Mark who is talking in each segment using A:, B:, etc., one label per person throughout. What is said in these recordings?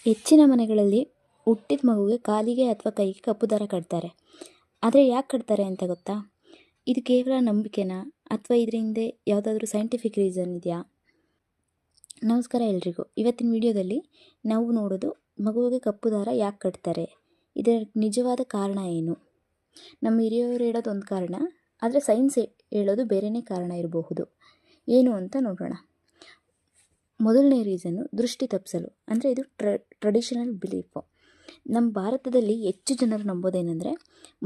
A: ಹೆಚ್ಚಿನ ಮನೆಗಳಲ್ಲಿ ಹುಟ್ಟಿದ ಮಗುವಿಗೆ ಕಾಲಿಗೆ ಅಥವಾ ಕೈಗೆ ಕಪ್ಪು ದಾರ ಕಟ್ತಾರೆ. ಆದರೆ ಯಾಕೆ ಕಟ್ತಾರೆ ಅಂತ ಗೊತ್ತಾ? ಇದು ಕೇವಲ ನಂಬಿಕೆನಾ ಅಥವಾ ಇದರ ಹಿಂದೆ ಯಾವುದಾದ್ರೂ ಸೈಂಟಿಫಿಕ್ ರೀಸನ್ ಇದೆಯಾ? ನಮಸ್ಕಾರ ಎಲ್ರಿಗೂ. ಇವತ್ತಿನ ವಿಡಿಯೋದಲ್ಲಿ ನಾವು ನೋಡೋದು ಮಗುವಿಗೆ ಕಪ್ಪು ದಾರ ಯಾಕೆ ಕಟ್ತಾರೆ, ಇದರ ನಿಜವಾದ ಕಾರಣ ಏನು. ನಮ್ಮ ಹಿರಿಯವರು ಹೇಳೋದು ಒಂದು ಕಾರಣ, ಆದರೆ ಸೈನ್ಸ್ ಹೇಳೋದು ಬೇರೆಯೇ ಕಾರಣ ಇರಬಹುದು. ಏನು ಅಂತ ನೋಡೋಣ. ಮೊದಲನೇ ರೀಸನ್ನು ದೃಷ್ಟಿ ತಪ್ಪಿಸಲು. ಅಂದರೆ ಇದು ಟ್ರೆಡಿಷನಲ್ ಬಿಲೀಫು. ನಮ್ಮ ಭಾರತದಲ್ಲಿ ಹೆಚ್ಚು ಜನರು ನಂಬೋದೇನೆಂದರೆ,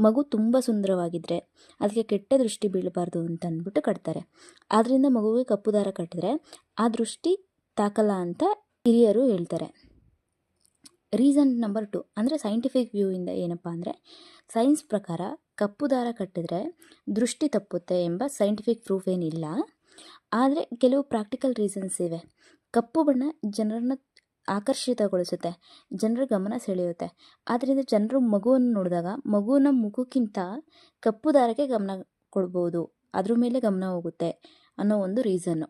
A: ಮಗು ತುಂಬ ಸುಂದರವಾಗಿದ್ದರೆ ಅದಕ್ಕೆ ಕೆಟ್ಟ ದೃಷ್ಟಿ ಬೀಳಬಾರ್ದು ಅಂತ ಅಂದ್ಬಿಟ್ಟು ಕಟ್ತಾರೆ. ಆದ್ದರಿಂದ ಮಗುವಿಗೆ ಕಪ್ಪು ದಾರ ಕಟ್ಟಿದ್ರೆ ಆ ದೃಷ್ಟಿ ತಾಕಲ್ಲ ಅಂತ ಹಿರಿಯರು ಹೇಳ್ತಾರೆ. ರೀಸನ್ ನಂಬರ್ 2 ಅಂದರೆ ಸೈಂಟಿಫಿಕ್ ವ್ಯೂಯಿಂದ ಏನಪ್ಪ ಅಂದರೆ, ಸೈನ್ಸ್ ಪ್ರಕಾರ ಕಪ್ಪು ದಾರ ಕಟ್ಟಿದ್ರೆ ದೃಷ್ಟಿ ತಪ್ಪುತ್ತೆ ಎಂಬ ಸೈಂಟಿಫಿಕ್ ಪ್ರೂಫ್ ಏನಿಲ್ಲ. ಆದರೆ ಕೆಲವು ಪ್ರಾಕ್ಟಿಕಲ್ ರೀಸನ್ಸ್ ಇವೆ. ಕಪ್ಪು ಬಣ್ಣ ಜನರನ್ನು ಆಕರ್ಷಿತಗೊಳಿಸುತ್ತೆ, ಜನರ ಗಮನ ಸೆಳೆಯುತ್ತೆ. ಆದ್ದರಿಂದ ಜನರು ಮಗುವನ್ನು ನೋಡಿದಾಗ ಮಗುವಿನ ಮುಖಕ್ಕಿಂತ ಕಪ್ಪು ದಾರಕ್ಕೆ ಗಮನ ಕೊಡ್ಬೋದು, ಅದ್ರ ಮೇಲೆ ಗಮನ ಹೋಗುತ್ತೆ ಅನ್ನೋ ಒಂದು ರೀಸನ್ನು.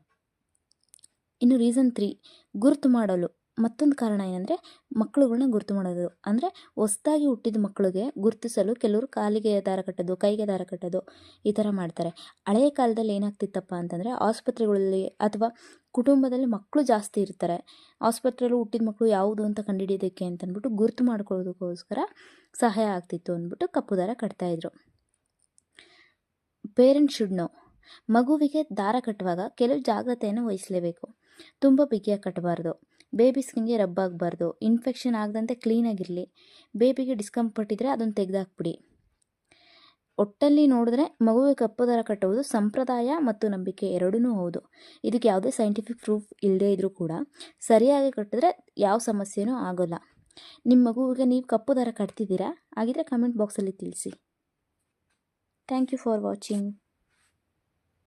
A: ಇನ್ನು ರೀಸನ್ 3, ಗುರುತು ಮಾಡಲು. ಮತ್ತೊಂದು ಕಾರಣ ಏನಂದರೆ, ಮಕ್ಕಳುಗಳನ್ನ ಗುರುತು ಮಾಡೋದು. ಅಂದರೆ ಹೊಸದಾಗಿ ಹುಟ್ಟಿದ ಮಕ್ಕಳಿಗೆ ಗುರುತಿಸಲು ಕೆಲವರು ಕಾಲಿಗೆ ದಾರ ಕಟ್ಟೋದು, ಕೈಗೆ ದಾರ ಕಟ್ಟೋದು, ಈ ಥರ ಮಾಡ್ತಾರೆ. ಹಳೆಯ ಕಾಲದಲ್ಲಿ ಏನಾಗ್ತಿತ್ತಪ್ಪ ಅಂತಂದರೆ, ಆಸ್ಪತ್ರೆಗಳಲ್ಲಿ ಅಥವಾ ಕುಟುಂಬದಲ್ಲಿ ಮಕ್ಕಳು ಜಾಸ್ತಿ ಇರ್ತಾರೆ, ಆಸ್ಪತ್ರೆಯಲ್ಲಿ ಹುಟ್ಟಿದ ಮಕ್ಕಳು ಯಾವುದು ಅಂತ ಕಂಡುಹಿಡಿಯೋದಕ್ಕೆ ಅಂತಂದ್ಬಿಟ್ಟು ಗುರುತು ಮಾಡ್ಕೊಳ್ಳೋದಕ್ಕೋಸ್ಕರ ಸಹಾಯ ಆಗ್ತಿತ್ತು ಅಂದ್ಬಿಟ್ಟು ಕಪ್ಪು ದಾರ ಕಟ್ತಾಯಿದ್ರು. Parents should know. ಮಗುವಿಗೆ ದಾರ ಕಟ್ಟುವಾಗ ಕೆಲವು ಜಾಗ್ರತೆಯನ್ನು ವಹಿಸಲೇಬೇಕು. ತುಂಬ ಬಿಗಿಯಾಗಿ ಕಟ್ಟಬಾರ್ದು, ಬೇಬಿ ಸ್ಕಿನ್ಗೆ ರಬ್ ಆಗಬಾರ್ದು, ಇನ್ಫೆಕ್ಷನ್ ಆಗದಂತೆ ಕ್ಲೀನಾಗಿರಲಿ. ಬೇಬಿಗೆ ಡಿಸ್ಕಂಫರ್ಟ್ ಇದ್ದರೆ ಅದನ್ನು ತೆಗೆದಾಕ್ಬಿಡಿ. ಒಟ್ಟಲ್ಲಿ ನೋಡಿದ್ರೆ ಮಗುವಿಗೆ ಕಪ್ಪು ದಾರ ಕಟ್ಟುವುದು ಸಂಪ್ರದಾಯ ಮತ್ತು ನಂಬಿಕೆ ಎರಡೂ ಹೌದು. ಇದಕ್ಕೆ ಯಾವುದೇ ಸೈಂಟಿಫಿಕ್ ಪ್ರೂಫ್ ಇಲ್ಲದೇ ಇದ್ದರೂ ಕೂಡ ಸರಿಯಾಗಿ ಕಟ್ಟಿದ್ರೆ ಯಾವ ಸಮಸ್ಯೆನೂ ಆಗೋಲ್ಲ. ನಿಮ್ಮ ಮಗುವಿಗೆ ನೀವು ಕಪ್ಪು ದಾರ ಕಟ್ತಿದ್ದೀರಾ? ಹಾಗಿದ್ರೆ ಕಮೆಂಟ್ ಬಾಕ್ಸಲ್ಲಿ ತಿಳಿಸಿ. Thank you for watching.